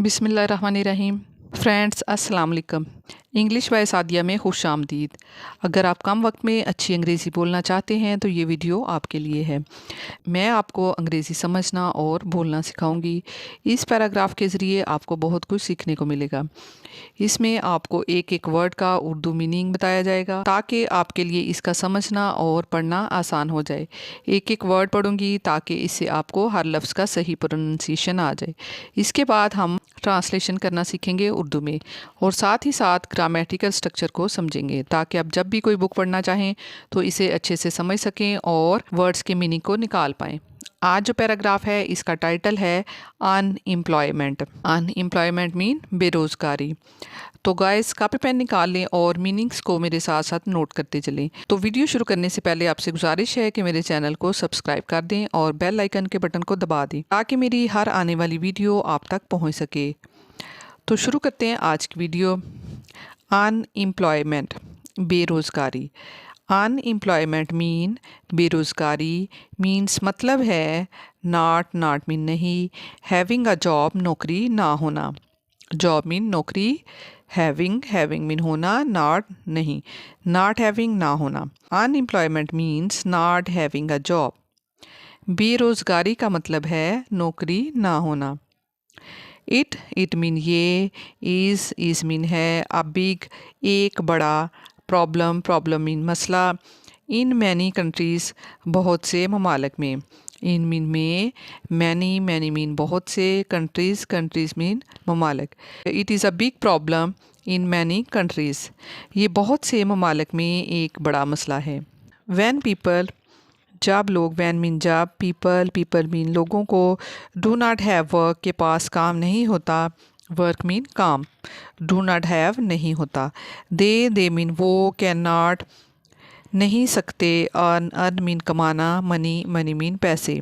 बिस्मिल्लाहिर्रहमानिर्रहीम। फ्रेंड्स अस्सलाम वालेकुम। इंग्लिश बाय सादिया में खुश आमदीद। अगर आप कम वक्त में अच्छी अंग्रेज़ी बोलना चाहते हैं तो ये वीडियो आपके लिए है। मैं आपको अंग्रेज़ी समझना और बोलना सिखाऊंगी। इस पैराग्राफ के ज़रिए आपको बहुत कुछ सीखने को मिलेगा। इसमें आपको एक एक वर्ड का उर्दू मीनिंग बताया जाएगा ताकि आपके लिए इसका समझना और पढ़ना आसान हो जाए। एक एक वर्ड पढ़ूंगी ताकि इससे आपको हर लफ्ज़ का सही प्रोनाउंसिएशन आ जाए। इसके बाद हम ट्रांसलेशन करना सीखेंगे उर्दू में और साथ ही साथ ग्रामेटिकल स्ट्रक्चर को समझेंगे ताकि आप जब भी कोई बुक पढ़ना चाहें तो इसे अच्छे से समझ सकें और वर्ड्स के मीनिंग को निकाल पाएँ। आज जो पैराग्राफ है इसका टाइटल है अनएम्प्लॉयमेंट। अनएम्प्लॉयमेंट मीन बेरोज़गारी। तो गाइस कॉपी पेन निकाल लें और मीनिंग्स को मेरे साथ साथ नोट करते चलें। तो वीडियो शुरू करने से पहले आपसे गुजारिश है कि मेरे चैनल को सब्सक्राइब कर दें और बेल आइकन के बटन को दबा दें ताकि मेरी हर आने वाली वीडियो आप तक पहुंच सके। तो शुरू करते हैं आज की वीडियो। अनएम्प्लॉयमेंट बेरोज़गारी। अनएम्प्लॉयमेंट मीन बेरोज़गारी मीन्स मतलब है नॉट मीन नहीं, हैविंग अ जॉब नौकरी ना होना। जॉब मीन नौकरी, हैविंग मीन होना, नॉट नहीं, नॉट हैविंग ना होना। Unemployment means not having a job. बेरोज़गारी का मतलब है नौकरी ना होना। इट मीन ये, इज़ मीन है, अ बिग एक बड़ा, प्रॉब्लम मीन मसला, इन मैनी कंट्रीज़ बहुत से ममालिक में, इन मीन में, मैनी मीन बहुत से, कंट्रीज़ मीन ममालिक। It is a big problem in many countries, ये बहुत से ममालिक में एक बड़ा मसला है। वैन पीपल जब लोग, वैन मीन जब, पीपल मीन लोगों को, डू नॉट हैव वर्क के पास काम नहीं होता, वर्क मीन काम, डू नॉट हैव नहीं होता। दे मीन वो, कैन नॉट नहीं सकते, अर्न मीन कमाना, मनी मीन पैसे।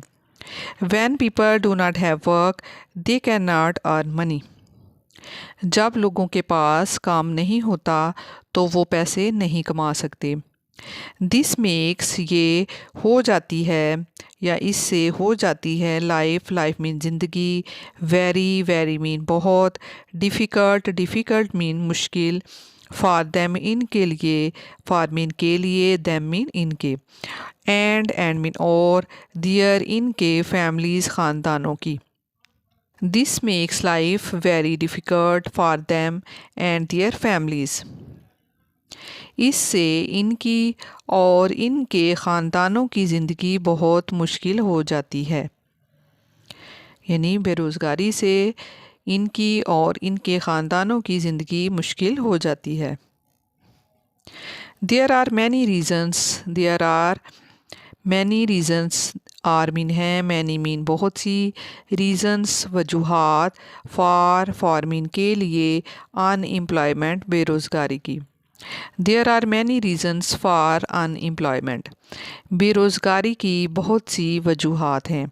Van people do not have work they can not earn money. जब लोगों के पास काम नहीं होता तो वो पैसे नहीं कमा सकते। दिस मेक्स ये हो जाती है या इससे हो जाती है, लाइफ मीन ज़िंदगी, वेरी मीन बहुत, डिफ़िकल्ट मीन मुश्किल, फॉर देम इनके लिए, फॉर मीन के लिए, देम मीन इनके, एंड मीन और, दियर इनके, फैमिलीज़ ख़ानदानों की। This makes life very difficult for them and their families. इससे इनकी और इनके ख़ानदानों की ज़िंदगी बहुत मुश्किल हो जाती है। यानी बेरोज़गारी से इनकी और इनके ख़ानदानों की ज़िंदगी मुश्किल हो जाती है। There are many reasons, are mean है, मैनी मीन बहुत सी, रीज़न्स वजूहात, फॉर मीन के लिए, अनएम्प्लॉयमेंट बेरोज़गारी की। There are many reasons for unemployment, बेरोज़गारी की बहुत सी वजूहात हैं।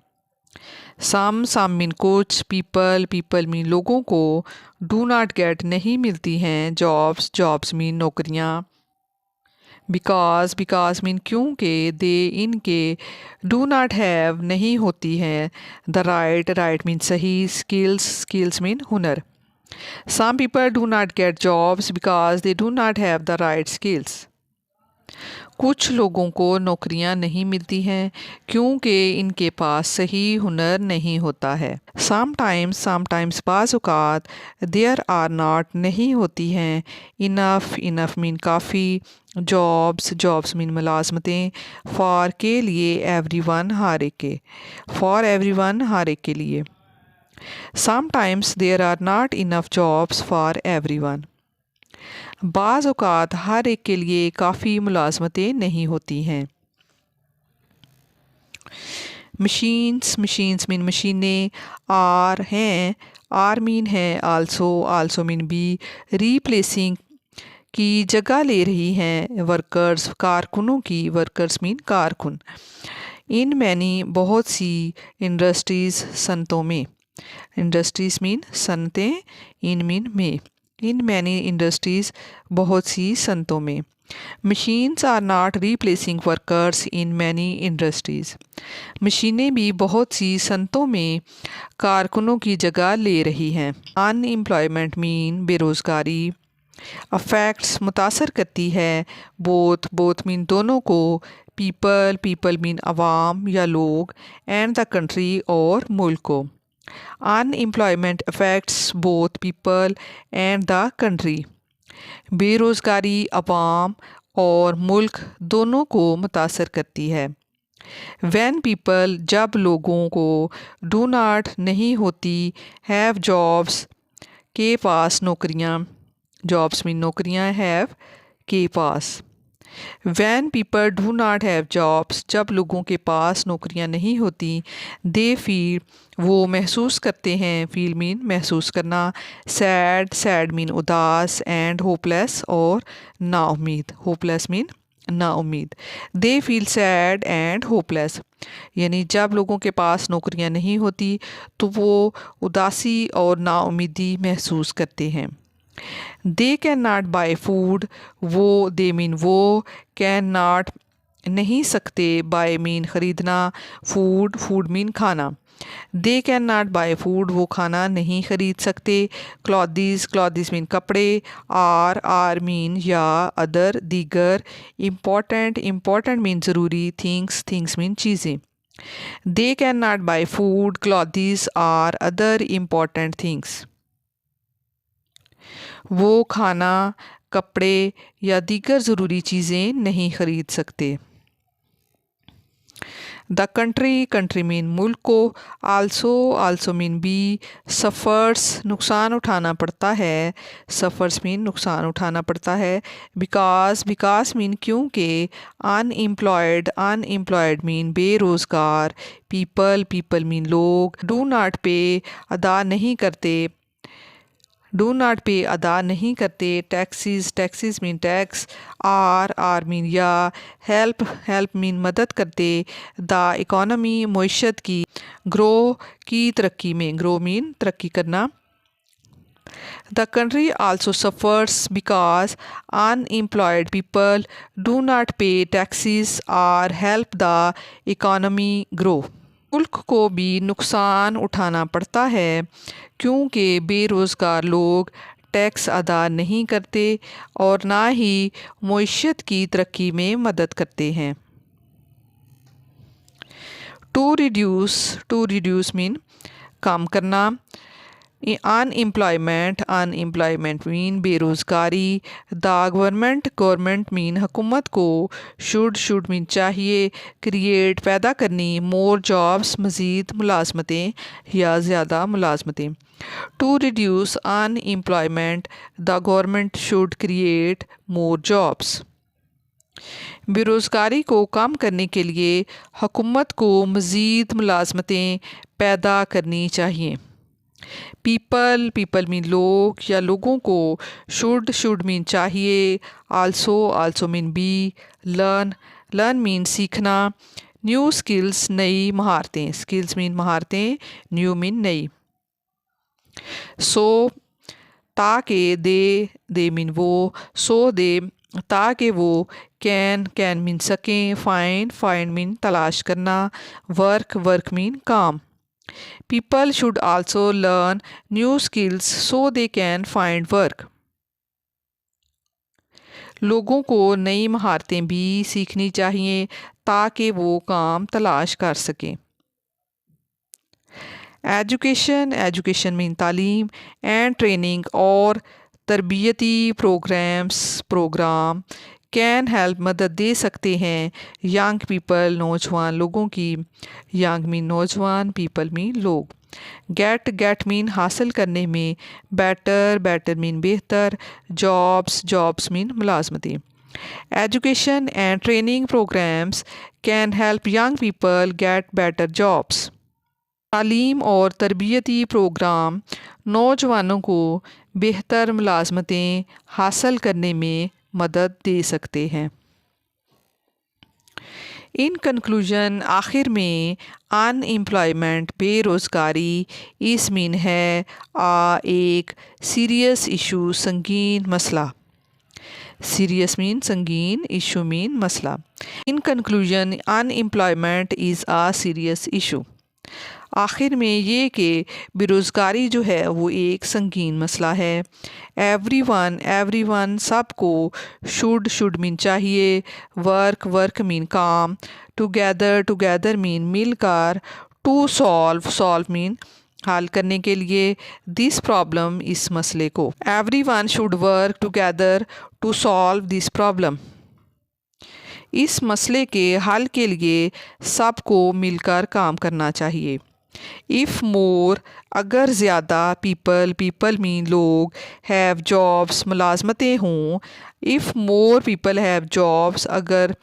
सम मीन कुछ, पीपल मीन लोगों को, डू नॉट गेट नहीं मिलती हैं, जॉब्स मीन नौकरियाँ, बिकॉज मीन क्योंकि, दे इनके, डू नॉट हैव नहीं होती हैं, द राइट मीन सही, स्किल्स मीन हुनर। Some people do not get jobs because they do not have the right skills. कुछ लोगों को नौकरियां नहीं मिलती हैं क्योंकि इनके पास सही हुनर नहीं होता है। Sometimes बाज़ औक़ात, there are not नहीं होती हैं, enough मीन काफ़ी, जॉब्स मीन मुलाज़मतें, for के लिए, everyone हर एक के, for everyone हर एक के लिए। Sometimes there are not enough jobs for everyone. बाज़ औक़ात हर एक के लिए काफ़ी मुलाज़मतें नहीं होती हैं। मशीन्स मीन मशीनें, आर हैं, आर मीन है, आल्सो मीन बी, रीप्लेसिंग की जगह ले रही हैं, वर्कर्स कारकुनों की, वर्कर्स मीन कारकुन। इन मैनी बहुत सी, इंडस्ट्रीज़ सनतों में, इंडस्ट्रीज़ मीन सनतें, इन मीन में, इन मैनी इंडस्ट्रीज़ बहुत सी सनतों में। Machines are not replacing workers in many industries. मशीनें भी बहुत सी सनतों में कारकुनों की जगह ले रही हैं। अनएम्प्लॉयमेंट मीन बेरोज़गारी। अफेक्ट्स मुतासर करती है। बोथ मीन दोनों को। पीपल मीन अवाम या लोग। एंड द कंट्री और मुल्क को। Unemployment affects both people and the country. बेरोज़गारी अवाम और मुल्क दोनों को मुतासर करती है। वैन पीपल जब लोगों को डू नॉट नहीं होती हैव जॉब्स के पास नौकरियां। जॉब्स मीन नौकरियां हैव के पास। When people do not have jobs जब लोगों के पास नौकरियां नहीं होती दे फील वो महसूस करते हैं। फील मीन महसूस करना। सैड मीन उदास। एंड होपलेस और नाउम्मीद। होपलेस मीन नाउम्मीद। They feel sad and hopeless यानी जब लोगों के पास नौकरियां नहीं होती तो वो उदासी और नाउम्मीदी महसूस करते हैं। They can not buy food. वो दे मीन वो। कैन नाट नहीं सकते। बाय मीन ख़रीदना। फूड मीन खाना। They can not buy food वो खाना नहीं ख़रीद सकते। क्लॉथीज़ मीन कपड़े। आर मीन या अदर दीगर। इम्पॉर्टेंट मीन ज़रूरी। थिंग्स मीन चीज़ें। They can not buy food clothes or other important things. वो खाना कपड़े या दीगर ज़रूरी चीज़ें नहीं ख़रीद सकते। द कंट्री मीन मुल्क को। आल्सो मीन भी। सफ़र्स नुकसान उठाना पड़ता है। सफ़र्स मीन नुकसान उठाना पड़ता है। बिकॉज मीन क्योंकि। अनएम्प्लॉयड मीन बेरोज़गार। पीपल मीन लोग। डू नॉट पे अदा नहीं करते। डू नॉट पे अदा नहीं करते। Taxes mean tax. Or mean या। हेल्प मीन मदद करते। द इकॉनमी मईशत की। ग्रो की तरक्की में। ग्रो मीन तरक्की करना। The country also suffers because unemployed people do not pay taxes or help the economy grow. मुल्क को भी नुकसान उठाना पड़ता है क्योंकि बेरोज़गार लोग टैक्स अदा नहीं करते और ना ही मईशत की तरक्की में मदद करते हैं। टू रिड्यूस मीन कम करना। अनएम्प्लॉयमेंट मीन बेरोज़गारी। द गवर्नमेंट मीन हुकूमत को। शुड मीन चाहिए। क्रिएट पैदा करनी। मोर जॉब्स मज़ीद मुलाजमतें या ज़्यादा मुलाजमतें। To reduce unemployment the government should create more jobs. बेरोज़गारी को कम करने के लिए हुकूमत को मज़ीद मुलाजमतें पैदा करनी चाहिए। पीपल मीन लोग या लोगों को। शुड मीन चाहिए। आल्सो मीन भी। लर्न मीन सीखना। न्यू स्किल्स नई महारतें। स्किल्स मीन महारतें। न्यू मीन नई। सो ताकि दे मीन वो। सो दे ताकि वो। कैन मीन सकें। फाइंड मीन तलाश करना। वर्क मीन काम। People should also learn new skills so they can find work. लोगों को नई महारतें भी सीखनी चाहिए ताकि वो काम तलाश कर सकें। एजुकेशन मीन तालीम। एंड ट्रेनिंग और तरबियती प्रोग्राम कैन हेल्प मदद दे सकते हैं। यंग पीपल नौजवान लोगों की। यंग मीन नौजवान। पीपल मीन लोग। गेट मीन हासिल करने में। बेटर मीन बेहतर। जॉब्स मीन मुलाजमतें। Education and training programmes can help young people get better jobs. तालीम और तरबियती प्रोग्राम नौजवानों को बेहतर मुलाजमतें हासिल करने में मदद दे सकते हैं। इन कंक्लूजन आखिर में अनएम्प्लॉयमेंट बेरोज़गारी इस मीन है एक सीरियस इशू संगीन मसला सीरियस मीन संगीन, इशू मीन मसला। In conclusion unemployment is a serious issue. आखिर में ये कि बेरोज़गारी जो है वो एक संगीन मसला है। एवरीवन सबको, शुड मीन चाहिए, वर्क मीन काम, टुगेदर मीन मिलकर, टू सॉल्व मीन हल करने के लिए, दिस प्रॉब्लम इस मसले को। Everyone should work together to solve this problem. इस मसले के हल के लिए सबको मिलकर काम करना चाहिए। इफ़ मोर, अगर ज़्यादा, पीपल मीन लोग, हैव जॉब्स, मुलाजमतें हों। If more people have jobs, अगर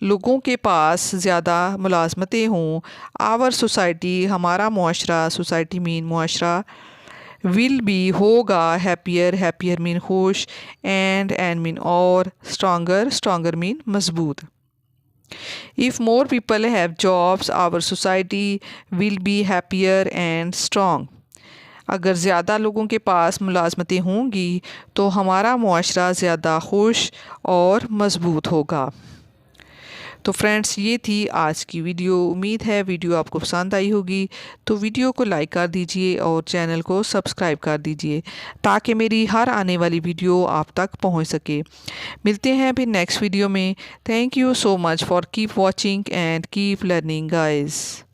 लोगों के पास ज़्यादा मुलाजमतें हों। आवर सोसाइटी, हमारा मुआशरा, सोसाइटी मीन मुआशरा, विल बी होगा, हैप्पियर मीन खुश, एंड मीन और, स्ट्रॉन्गर मीन मजबूत। If more people have jobs, our society will be happier and strong. अगर ज़्यादा लोगों के पास मुलाजमतें होंगी तो हमारा मुआशरा ज़्यादा खुश और मज़बूत होगा। तो फ्रेंड्स, ये थी आज की वीडियो। उम्मीद है वीडियो आपको पसंद आई होगी। तो वीडियो को लाइक कर दीजिए और चैनल को सब्सक्राइब कर दीजिए ताकि मेरी हर आने वाली वीडियो आप तक पहुंच सके। मिलते हैं फिर नेक्स्ट वीडियो में। Thank you so much for keep watching and keep learning guys.